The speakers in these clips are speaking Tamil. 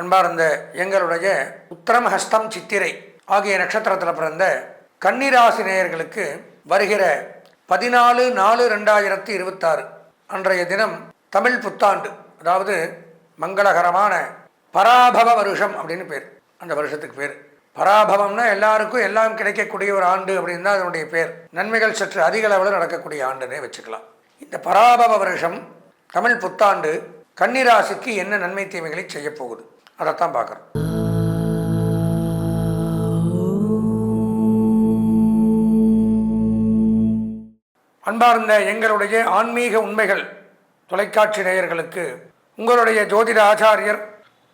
அன்பார்ந்த எங்களுடைய உத்திரம், ஹஸ்தம், சித்திரை ஆகிய நட்சத்திரத்தில் பிறந்த கன்னிராசி நேயர்களுக்கு வருகிற 14/4/2026 அன்றைய தினம் தமிழ் புத்தாண்டு, அதாவது மங்களகரமான பராபவ வருஷம் அப்படின்னு பேர். அந்த வருஷத்துக்கு பேர் பராபவம்னா எல்லாருக்கும் எல்லாம் கிடைக்கக்கூடிய ஒரு ஆண்டு அப்படின்னு தான் அதனுடைய பேர். நன்மைகள் சற்று அதிக அளவில் நடக்கக்கூடிய ஆண்டுன்னே வச்சுக்கலாம். இந்த பராபவ வருஷம் தமிழ் புத்தாண்டு கன்னிராசிக்கு என்ன நன்மை தீமைகளை செய்ய போகுது அதைத்தான் பார்க்குறோம். அன்பார்ந்த எங்களுடைய ஆன்மீக உண்மைகள் தொலைக்காட்சி நேயர்களுக்கு உங்களுடைய ஜோதிட ஆச்சாரியர்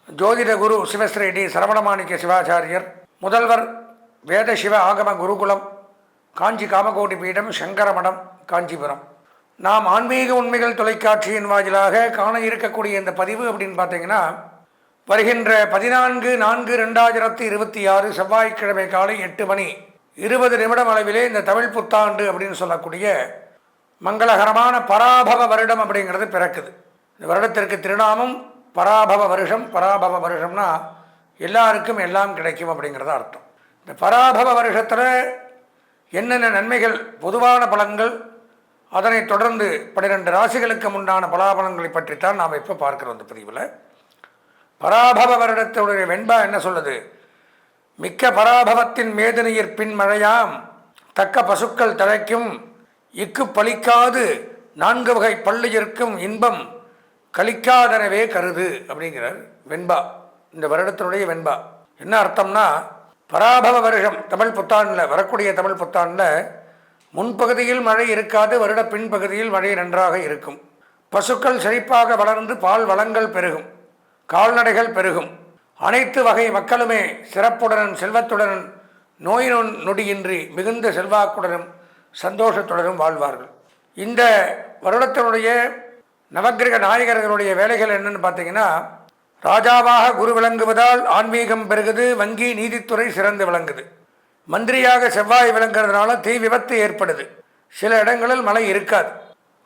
ஜோதிட குரு சிவஸ்ரீ டி சரவணமாணிக்க சிவாச்சாரியர், முதல்வர் வேத சிவ ஆகம குருகுலம், காஞ்சி காமகோடி பீடம், சங்கரமடம், காஞ்சிபுரம். நாம் ஆன்மீக உண்மைகள் தொலைக்காட்சியின் வாயிலாக காண இருக்கக்கூடிய இந்த பதிவு அப்படின்னு பார்த்தீங்கன்னா, வருகின்ற 14/4/2026 செவ்வாய்க்கிழமை காலை 8:20 அளவிலே இந்த தமிழ் புத்தாண்டு அப்படின்னு சொல்லக்கூடிய மங்களகரமான பராபவ வருடம் அப்படிங்கிறது பிறக்குது. இந்த வருடத்திற்கு திருநாமம் பராபவ வருஷம். பராபவ வருஷம்னா எல்லாருக்கும் எல்லாம் கிடைக்கும் அப்படிங்கிறத அர்த்தம். இந்த பராபவ வருஷத்தில் என்னென்ன நன்மைகள், பொதுவான பலன்கள், அதனைத் தொடர்ந்து 12 ராசிகளுக்கு முன்னான பலாபலன்களை பற்றித்தான் நாம் இப்போ பார்க்கிறோம். இந்த பிரிவில் பராபவ வருடத்துடைய வெண்பா என்ன சொல்லுது? மிக்க பராபவத்தின் மேதினியிற் பின் மழையாம், தக்க பசுக்கள் தழைக்கும், இக்கு பலிக்காது 4 வகை பள்ளியிற்கும் இன்பம் கலிக்காதனவே கருது அப்படிங்கிறார் வெண்பா. இந்த வருடத்தினுடைய வெண்பா என்ன அர்த்தம்னா, பராபவ வருஷம் தமிழ் புத்தாண்டில், வரக்கூடிய தமிழ் புத்தாண்டில் முன்பகுதியில் மழை இருக்காது, வருட பின்பகுதியில் மழை நன்றாக இருக்கும். பசுக்கள் செழிப்பாக வளர்ந்து பால் வளங்கள் பெருகும், கால்நடைகள் பெருகும். அனைத்து வகை மக்களுமே சிறப்புடனும் செல்வத்துடனும் நோய் நொடியின்றி மிகுந்த செல்வாக்குடனும் சந்தோஷத்துடனும் வாழ்வார்கள். இந்த வருடத்தினுடைய நவக்கிரக நாயகர்களுடைய வேலைகள் என்னன்னு பார்த்தீங்கன்னா, ராஜாவாக குரு விளங்குவதால் ஆன்மீகம் பெருகுது, வங்கி நீதித்துறை சிறந்து விளங்குது. மந்திரியாக செவ்வாய் விளங்குறதுனால தீ விபத்து ஏற்படுது, சில இடங்களில் மழை இருக்காது.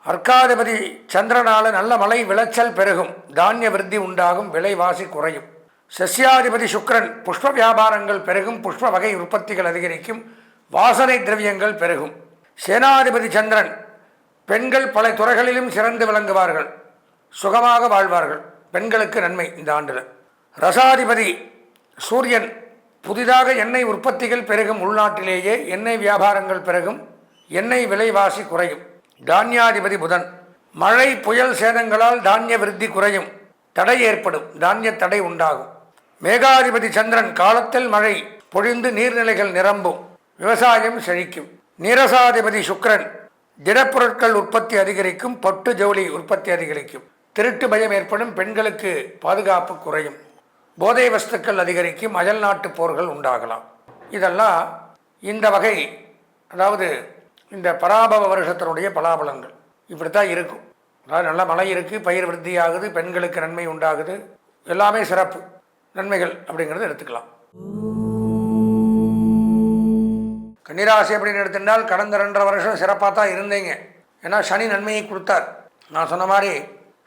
அர்க்காதிபதி சந்திரனால நல்ல மழை விளைச்சல் பெருகும், தானிய விருத்தி உண்டாகும், விலைவாசி குறையும். சஸ்யாதிபதி சுக்கிரன் புஷ்ப வியாபாரங்கள் பெருகும், புஷ்ப வகை உற்பத்திகள் அதிகரிக்கும், வாசனை திரவியங்கள் பெருகும். சேனாதிபதி சந்திரன் பெண்கள் பல துறைகளிலும் சிறந்து விளங்குவார்கள், சுகமாக வாழ்வார்கள். பெண்களுக்கு நன்மை இந்த ஆண்டில். ரசாதிபதி சூரியன் புதிதாக எண்ணெய் உற்பத்திகள் பெருகும், உள்நாட்டிலேயே எண்ணெய் வியாபாரங்கள் பெருகும், எண்ணெய் விலைவாசி குறையும். தானியாதிபதி புதன் மழை புயல் சேதங்களால் தானிய விருத்தி குறையும், தடை ஏற்படும், தானிய தடை உண்டாகும். மேகாதிபதி சந்திரன் காலத்தில் மழை பொழிந்து நீர்நிலைகள் நிரம்பும், விவசாயம் செழிக்கும். நீரசாதிபதி சுக்கிரன் திடப்பொருட்கள் உற்பத்தி அதிகரிக்கும், பட்டு ஜவுளி உற்பத்தி அதிகரிக்கும். திருட்டு பயம் ஏற்படும், பெண்களுக்கு பாதுகாப்பு குறையும். போதை வஸ்துக்கள் அதிகரிக்கும், அயல் நாட்டு போர்கள் உண்டாகலாம். இதெல்லாம் இந்த வகை, அதாவது இந்த பராபவ வருஷத்தினுடைய பலாபலன்கள் இப்படித்தான் இருக்கும். அதாவது நல்ல மழை இருக்குது, பயிர் விருத்தி ஆகுது, பெண்களுக்கு நன்மை உண்டாகுது, எல்லாமே சிறப்பு நன்மைகள் அப்படிங்கிறத எடுத்துக்கலாம். கன்னிராசி அப்படின்னு எடுத்துட்டால் கடந்த 2.5 வருஷம் சிறப்பாக தான் இருந்தீங்க. ஏன்னா சனி நன்மையை கொடுத்தார். நான் சொன்ன மாதிரி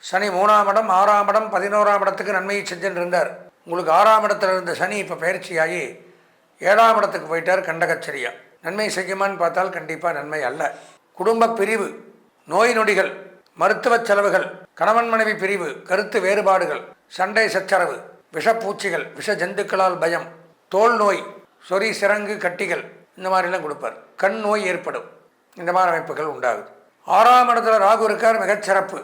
சனி 3ஆம் இடம், 6ஆம் இடம், 11ஆம் இடத்துக்கு நன்மையை செஞ்சுட்டு இருந்தார். உங்களுக்கு 6ஆம் இடத்துல இருந்த சனி இப்போ பயிற்சியாகி 7ஆம் இடத்துக்கு போயிட்டார் கண்டகச்சரியா. நன்மை செய்யுமான்னு பார்த்தால் கண்டிப்பாக நன்மை அல்ல. குடும்ப பிரிவு, நோய் நொடிகள், மருத்துவ செலவுகள், கணவன் மனைவி பிரிவு, கருத்து வேறுபாடுகள், சண்டை சச்சரவு, விஷப்பூச்சிகள், விஷ ஜந்துக்களால் பயம், தோல் நோய், சொறி சிறங்கு கட்டிகள், இந்த மாதிரிலாம் கொடுப்பார். கண் நோய் ஏற்படும், இந்த மாதிரி அமைப்புகள் உண்டாகுது. 6ஆம் இடத்துல ராகு இருக்கார், மிகச்சிறப்பு.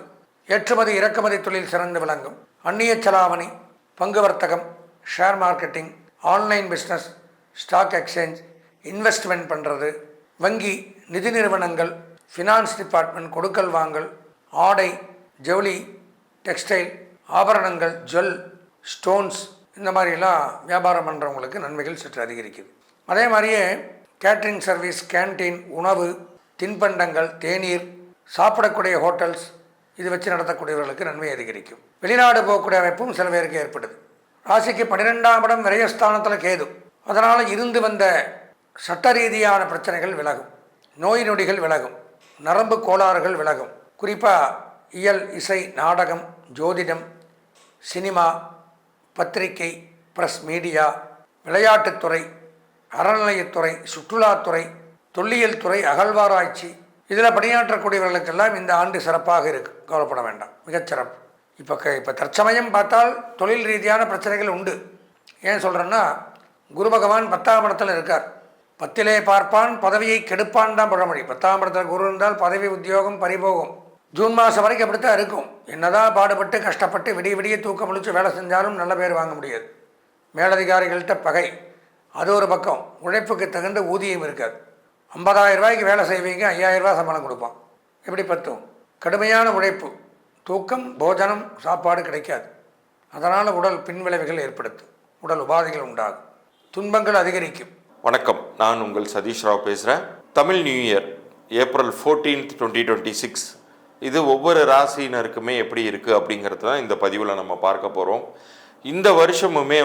ஏற்றுமதி இறக்குமதி தொழில் சிறந்து விளங்கும். அந்நிய செலாவணி, பங்கு வர்த்தகம், share marketing, online business, stock exchange, investment பண்ணுறது, வங்கி, நிதி நிறுவனங்கள், ஃபினான்ஸ் டிபார்ட்மெண்ட், கொடுக்கல் வாங்கல், ஆடை, ஜவுளி, டெக்ஸ்டைல், ஆபரணங்கள், ஜுவல், ஸ்டோன்ஸ், இந்த மாதிரிலாம் வியாபாரம் பண்ணுறவங்களுக்கு நன்மைகள் சற்று அதிகரிக்குது. அதே மாதிரியே கேட்ரிங் சர்வீஸ், கேன்டீன், உணவு, தின்பண்டங்கள், தேநீர், சாப்பிடக்கூடிய ஹோட்டல்ஸ், இது வச்சு நடத்தக்கூடியவர்களுக்கு நன்மை அதிகரிக்கும். வெளிநாடு போகக்கூடிய அமைப்பும் சில பேருக்கு ஏற்படுது. ராசிக்கு 12ஆம் இடம் விரயஸ்தானத்தில் கேது. அதனால் இருந்து வந்த சட்ட ரீதியான பிரச்சனைகள் விலகும், நோய் நொடிகள் விலகும், நரம்பு கோளாறுகள் விலகும். குறிப்பாக இயல், இசை, நாடகம், ஜோதிடம், சினிமா, பத்திரிகை, பிரஸ் மீடியா, விளையாட்டுத்துறை, அறநிலையத்துறை, சுற்றுலாத்துறை, தொல்லியல் துறை, அகழ்வாராய்ச்சி, இதில் பணியாற்றக்கூடியவர்களுக்கெல்லாம் இந்த ஆண்டு சிறப்பாக இருக்குது. கவலைப்பட வேண்டாம், மிகச்சிறப்பு. இப்போ தற்சமயம் பார்த்தால் தொழில் ரீதியான பிரச்சனைகள் உண்டு. ஏன் சொல்கிறேன்னா, குரு பகவான் 10ஆம் இடத்துல இருக்கார். 10லே பார்ப்பான் பதவியை கெடுப்பான் தான் பழமொழி. 10ஆம் இடத்துல குரு இருந்தால் பதவி உத்தியோகம் பறிபோகும். ஜூன் மாதம் வரைக்கும் அப்படித்தான் இருக்கும். என்னதான் பாடுபட்டு கஷ்டப்பட்டு விடிய விடிய தூக்கம் முழிச்சு வேலை செஞ்சாலும் நல்ல பேர் வாங்க முடியாது. மேலதிகாரிகள்கிட்ட பகை, அது ஒரு பக்கம். உழைப்புக்கு தகுந்த ஊதியம் இருக்காது. 50,000 ரூபாய்க்கு வேலை செய்வீங்க, 5,000 ரூபாய் சம்பளம் கொடுப்பான். எப்படி பத்தும்? கடுமையான உழைப்பு, தூக்கம், போஜனம், சாப்பாடு கிடைக்காது. அதனால் உடல் பின்விளைவுகள் ஏற்படுத்தும், உடல் உபாதைகள் உண்டாகும், துன்பங்கள் அதிகரிக்கும். வணக்கம், நான் உங்கள் சதீஷ் ராவ் பேசுகிறேன். தமிழ் நியூ இயர் April 14, 2026 இது ஒவ்வொரு ராசியினருக்குமே எப்படி இருக்குது அப்படிங்கிறது தான் இந்த பதிவில் நம்ம பார்க்க போகிறோம். இந்த வருஷமுமே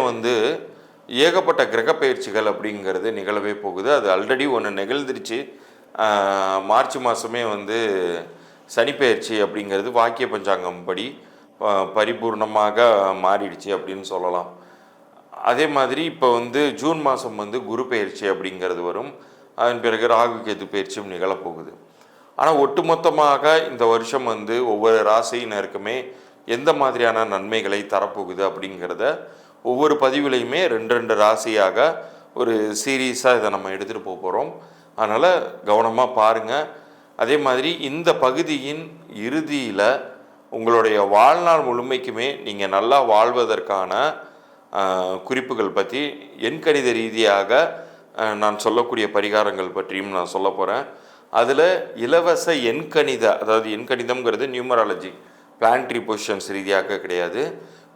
ஏகப்பட்ட கிரக பயிற்சிகள் அப்படிங்கிறது நிகழவே போகுது. அது ஆல்ரெடி ஒன்று நிகழ்ந்துருச்சு. மார்ச் மாதமே சனி பயிற்சி அப்படிங்கிறது வாக்கிய பஞ்சாங்கம் படி பரிபூர்ணமாக மாறிடுச்சு அப்படின்னு சொல்லலாம். அதே மாதிரி இப்போ ஜூன் மாதம் குரு பயிற்சி அப்படிங்கிறது வரும். அதன் பிறகு ராகு கேது பயிற்சியும் நிகழப்போகுது. ஆனால் ஒட்டுமொத்தமாக இந்த வருஷம் ஒவ்வொரு ராசியினருக்குமே எந்த மாதிரியான நன்மைகளை தரப்போகுது அப்படிங்கிறத ஒவ்வொரு பதிவுலையுமே 2 ராசியாக ஒரு சீரீஸாக இதை நம்ம எடுத்துகிட்டு போக போகிறோம். அதனால் கவனமாக பாருங்கள். அதே மாதிரி இந்த பகுதியின் இறுதியில் உங்களுடைய வாழ்நாள் முழுமைக்குமே நீங்கள் நல்லா வாழ்வதற்கான குறிப்புகள் பற்றி, எண்கணித ரீதியாக நான் சொல்லக்கூடிய பரிகாரங்கள் பற்றியும் நான் சொல்ல போகிறேன். அதில் இலவச எண்கணித, அதாவது எண்கணிதம்ங்கிறது நியூமராலஜி, பிளான்ட்ரி பொசிஷன்ஸ் ரீதியாக கிடையாது.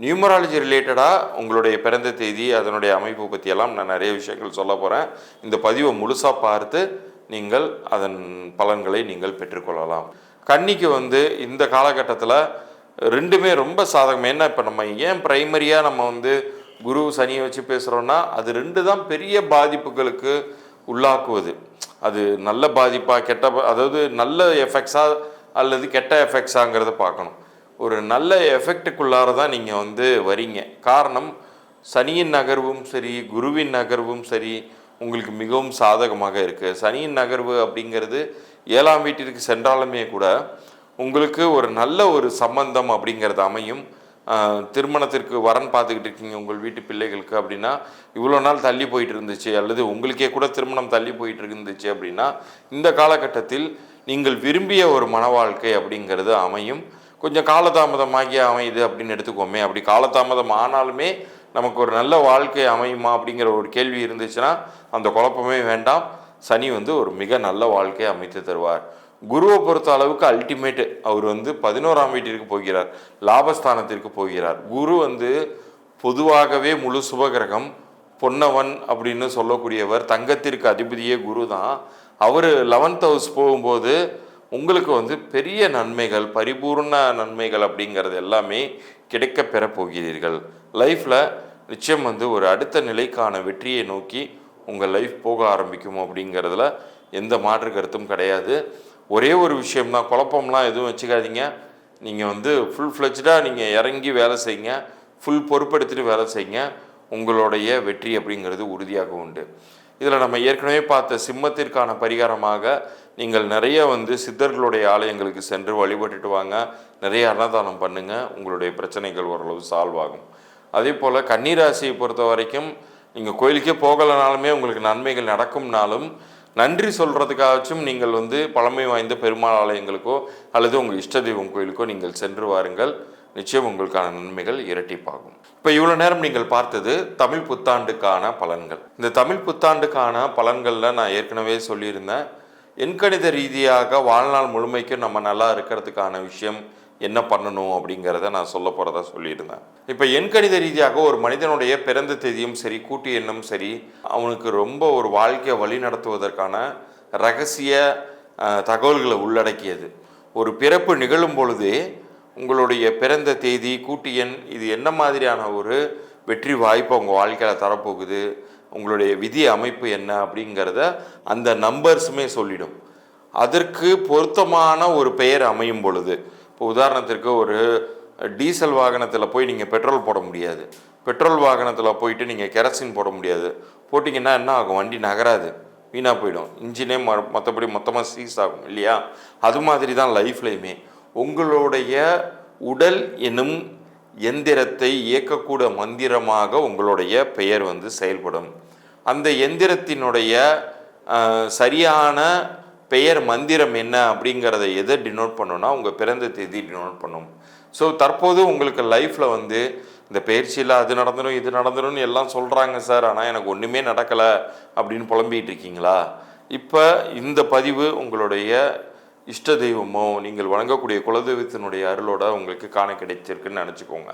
நியூமராலஜி ரிலேட்டடாக உங்களுடைய பிறந்த தேதி, அதனுடைய அமைப்பு பற்றியெல்லாம் நான் நிறைய விஷயங்கள் சொல்ல போகிறேன். இந்த பதிவை முழுசாக பார்த்து நீங்கள் அதன் பலன்களை நீங்கள் பெற்றுக்கொள்ளலாம். கன்னிக்கு இந்த காலகட்டத்தில் ரெண்டுமே ரொம்ப சாதகம். ஏன்னா இப்போ நம்ம ஏன் ப்ரைமரியாக நம்ம குரு சனியை வச்சு பேசுகிறோன்னா, அது 2 தான் பெரிய பாதிப்புகளுக்கு உள்ளாக்குவது. அது நல்ல பாதிப்பாக கெட்ட, அதாவது நல்ல எஃபெக்ட்ஸா அல்லது கெட்ட எஃபெக்ட்ஸாங்கிறத பார்க்கணும். ஒரு நல்ல எஃபெக்டுக்குள்ளார தான் நீங்கள் வரீங்க. காரணம், சனியின் நகர்வும் சரி, குருவின் நகர்வும் சரி உங்களுக்கு மிகவும் சாதகமாக இருக்குது. சனியின் நகர்வு அப்படிங்கிறது 7ஆம் வீட்டிற்கு சென்றாலுமே கூட உங்களுக்கு ஒரு நல்ல ஒரு சம்பந்தம் அப்படிங்கிறது அமையும். திருமணத்திற்கு வரன் பார்த்துக்கிட்டு இருக்கீங்க உங்கள் வீட்டு பிள்ளைகளுக்கு அப்படின்னா, இவ்வளோ நாள் தள்ளி போயிட்டு இருந்துச்சு, அல்லது உங்களுக்கே கூட திருமணம் தள்ளி போயிட்டு இருந்துச்சு அப்படின்னா, இந்த காலகட்டத்தில் நீங்கள் விரும்பிய ஒரு மன வாழ்க்கை அப்படிங்கிறது அமையும். கொஞ்சம் காலதாமதமாகி அமையுது அப்படின்னு எடுத்துக்கோமே. அப்படி காலதாமதம் ஆனாலுமே நமக்கு ஒரு நல்ல வாழ்க்கை அமையுமா அப்படிங்கிற ஒரு கேள்வி இருந்துச்சுன்னா அந்த குழப்பமே வேண்டாம். சனி ஒரு மிக நல்ல வாழ்க்கையை அமைத்து தருவார். குருவை பொறுத்த அளவுக்கு அல்டிமேட்டு. அவர் 11ஆம் வீட்டிற்கு போகிறார், லாபஸ்தானத்திற்கு போகிறார். குரு பொதுவாகவே முழு சுபகிரகம், பொன்னவன் அப்படின்னு சொல்லக்கூடியவர், தங்கத்திற்கு அதிபதியே குரு தான். அவர் 11th ஹவுஸ் போகும்போது உங்களுக்கு பெரிய நன்மைகள், பரிபூர்ண நன்மைகள் அப்படிங்கிறது எல்லாமே கிடைக்க பெற போகிறீர்கள். லைஃப்பில் நிச்சயம் ஒரு அடுத்த நிலைக்கான வெற்றியை நோக்கி உங்கள் லைஃப் போக ஆரம்பிக்கும் அப்படிங்கிறதுல எந்த மாற்று கருத்தும் கிடையாது. ஒரே ஒரு விஷயம்தான், குழப்பம்லாம் எதுவும் வச்சுக்காதீங்க. நீங்கள் ஃபுல் ஃப்ளெஜ்டாக நீங்கள் இறங்கி வேலை செய்யுங்க, ஃபுல் பொறுப்பெடுத்துட்டு வேலை செய்யுங்க. உங்களுடைய வெற்றி அப்படிங்கிறது உறுதியாக உண்டு. இதில் நம்ம ஏற்கனவே பார்த்த சிம்மத்திற்கான பரிகாரமாக நீங்கள் நிறைய சித்தர்களுடைய ஆலயங்களுக்கு சென்று வழிபட்டுட்டு வாங்க, நிறைய அன்னதானம் பண்ணுங்கள், உங்களுடைய பிரச்சனைகள் ஓரளவு சால்வ் ஆகும். அதே போல் கன்னிராசியை பொறுத்த வரைக்கும் நீங்கள் கோயிலுக்கே போகலைனாலுமே உங்களுக்கு நன்மைகள் நடக்கும்னாலும், நன்றி சொல்கிறதுக்காச்சும் நீங்கள் பழமை வாய்ந்த பெருமாள் ஆலயங்களுக்கோ அல்லது உங்கள் இஷ்ட தெய்வம் கோயிலுக்கோ நீங்கள் சென்று வாருங்கள். நிச்சயம் உங்களுக்கான நன்மைகள் இரட்டிப்பாகும். இப்போ இவ்வளோ நேரம் நீங்கள் பார்த்தது தமிழ் புத்தாண்டுக்கான பலன்கள். இந்த தமிழ் புத்தாண்டுக்கான பலன்களில் நான் ஏற்கனவே சொல்லியிருந்தேன், எண்கணித ரீதியாக வாழ்நாள் முழுமைக்கும் நம்ம நல்லா இருக்கிறதுக்கான விஷயம் என்ன பண்ணணும் அப்படிங்கிறத நான் சொல்ல போகிறதா சொல்லியிருந்தேன். இப்போ எண்கணித ரீதியாக ஒரு மனிதனுடைய பிறந்த தேதியும் சரி, கூட்டு எண்ணும் சரி, அவனுக்கு ரொம்ப ஒரு வாழ்க்கையை வழி நடத்துவதற்கான ரகசிய தகவல்களை உள்ளடக்கியது. ஒரு பிறப்பு நிகழும் பொழுதே உங்களுடைய பிறந்த தேதி, கூட்டு எண், இது என்ன மாதிரியான ஒரு வெற்றி வாய்ப்பை உங்கள் வாழ்க்கையில் தரப்போகுது, உங்களுடைய விதி அமைப்பு என்ன அப்படிங்கிறத அந்த நம்பர்ஸுமே சொல்லிடும். அதற்கு பொருத்தமான ஒரு பெயர் அமையும் பொழுது, இப்போ உதாரணத்திற்கு ஒரு டீசல் வாகனத்தில் போய் நீங்கள் பெட்ரோல் போட முடியாது. பெட்ரோல் வாகனத்தில் போயிட்டு நீங்கள் கெரசின் போட முடியாது. போட்டிங்கன்னா என்ன ஆகும்? வண்டி நகராது, வீணாக போயிடும், இன்ஜினே மற்றபடி மொத்தமாக சீஸ் ஆகும் இல்லையா? அது மாதிரி தான் லைஃப்லையுமே உங்களுடைய உடல் எனும் எந்திரத்தை இயக்கக்கூட மந்திரமாக உங்களுடைய பெயர் வந்து செயல்படும். அந்த எந்திரத்தினுடைய சரியான பெயர் மந்திரம் என்ன அப்படிங்கிறத எதை டினோட் பண்ணோன்னா உங்கள் பிறந்த தேதி டினோட் பண்ணும். ஸோ தற்போது உங்களுக்கு லைஃப்பில் வந்து இந்த பயிற்சியில் அது நடந்துடும் இது நடந்துடும்னு எல்லாம் சொல்கிறாங்க சார், ஆனால் எனக்கு ஒன்றுமே நடக்கலை அப்படின்னு புலம்பிகிட்டு இருக்கீங்களா? இப்போ இந்த பதிவு உங்களுடைய இஷ்ட தெய்வமோ நீங்கள் வணங்கக்கூடிய குலதெய்வத்தினுடைய அருளோட உங்களுக்கு காண கிடைச்சிருக்குன்னு நினச்சிக்கோங்க.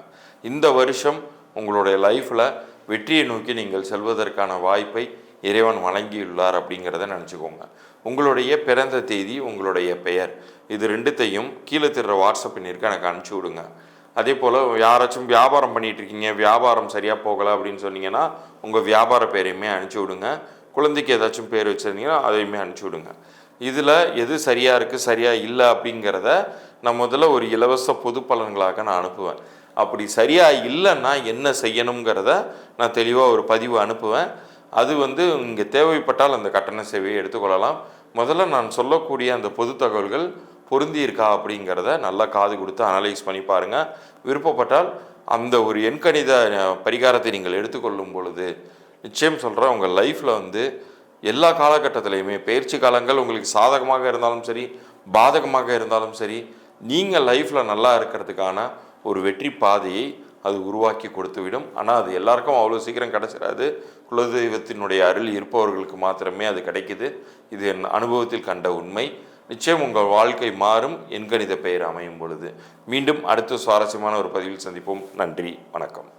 இந்த வருஷம் உங்களுடைய லைஃப்பில் வெற்றியை நோக்கி நீங்கள் செல்வதற்கான வாய்ப்பை இறைவன் வழங்கியுள்ளார் அப்படிங்கிறத நினச்சிக்கோங்க. உங்களுடைய பிறந்த தேதி, உங்களுடைய பெயர், இது ரெண்டுத்தையும் கீழே தர்ற வாட்ஸ்அப் பண்ணியிருக்கு எனக்கு அனுப்பிச்சி விடுங்க. அதே போல் யாராச்சும் வியாபாரம் பண்ணிகிட்டு இருக்கீங்க, வியாபாரம் சரியாக போகலை அப்படின்னு சொன்னீங்கன்னா உங்கள் வியாபார பேரையுமே அனுப்பிச்சி விடுங்க. குழந்தைக்கு ஏதாச்சும் பேர் வச்சுருந்தீங்கன்னா அதையுமே அனுப்பிச்சி விடுங்க. இதில் எது சரியாக இருக்குது சரியாக இல்லை அப்படிங்கிறத நான் முதல்ல ஒரு இலவச பொது பலன்களாக நான் அனுப்புவேன். அப்படி சரியாக இல்லைன்னா என்ன செய்யணுங்கிறத நான் தெளிவாக ஒரு பதிவு அனுப்புவேன். அது வந்து இங்கே தேவைப்பட்டால் அந்த கட்டண சேவையை எடுத்துக்கொள்ளலாம். முதல்ல நான் சொல்லக்கூடிய அந்த பொது தகவல்கள் பொருந்தி இருக்கா அப்படிங்கிறத நல்லா காது கொடுத்து அனலைஸ் பண்ணி பாருங்கள். விருப்பப்பட்டால் அந்த ஒரு எண்கணித பரிகாரத்தை நீங்கள் எடுத்துக்கொள்ளும் பொழுது நிச்சயம் சொல்கிறேன், உங்கள் லைஃப்பில் வந்து எல்லா காலகட்டத்திலையுமே பயிற்சி காலங்கள் உங்களுக்கு சாதகமாக இருந்தாலும் சரி பாதகமாக இருந்தாலும் சரி, நீங்கள் லைஃப்பில் நல்லா இருக்கிறதுக்கான ஒரு வெற்றி பாதையை அது உருவாக்கி கொடுத்துவிடும். ஆனால் அது எல்லாருக்கும் அவ்வளோ சீக்கிரம் கிடைச்சிடாது. குலதெய்வத்தினுடைய அருள் இருப்பவர்களுக்கு மாத்திரமே அது கிடைக்குது. இது என் அனுபவத்தில் கண்ட உண்மை. நிச்சயம் உங்கள் வாழ்க்கை மாறும் எண்கணித பெயர் அமையும் பொழுது. மீண்டும் அடுத்த சுவாரஸ்யமான ஒரு பதிவில் சந்திப்போம். நன்றி, வணக்கம்.